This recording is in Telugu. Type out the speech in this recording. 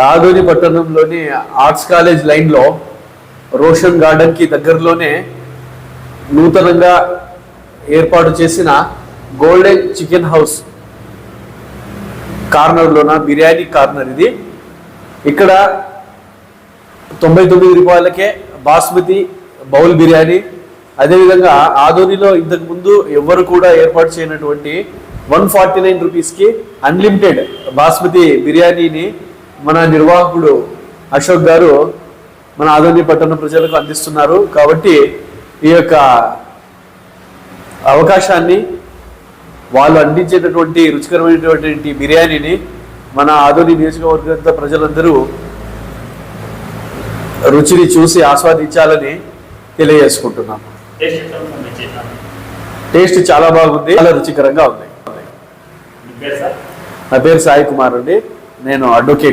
ఆదోని పట్టణంలోని ఆర్ట్స్ కాలేజ్ లైన్లో రోషన్ గార్డెన్కి దగ్గరలోనే నూతనంగా ఏర్పాటు చేసిన గోల్డెన్ చికెన్ హౌస్ కార్నర్లోన బిర్యానీ కార్నర్ ఇది. ఇక్కడ 99 రూపాయలకే బాస్మతి బౌల్ బిర్యానీ, అదేవిధంగా ఆదోనిలో ఇంతకుముందు ఎవ్వరు కూడా ఏర్పాటు చేయనటువంటి 149 రూపీస్కి అన్లిమిటెడ్ బాస్మతి బిర్యానీని మన నిర్వాహకుడు అశోక్ గారు మన ఆదోని పట్టణ ప్రజలకు అందిస్తున్నారు. కాబట్టి ఈ యొక్క అవకాశాన్ని, వాళ్ళు అందించేటటువంటి రుచికరమైనటువంటి బిర్యానీని మన ఆదోని నియోజకవర్గ ప్రజలందరూ రుచిని చూసి ఆస్వాదించాలని తెలియజేసుకుంటున్నాం. టేస్ట్ చాలా బాగుంది, చాలా రుచికరంగా ఉంది. నా పేరు సాయి కుమార్ అండి, నేను అడ్వకేట్.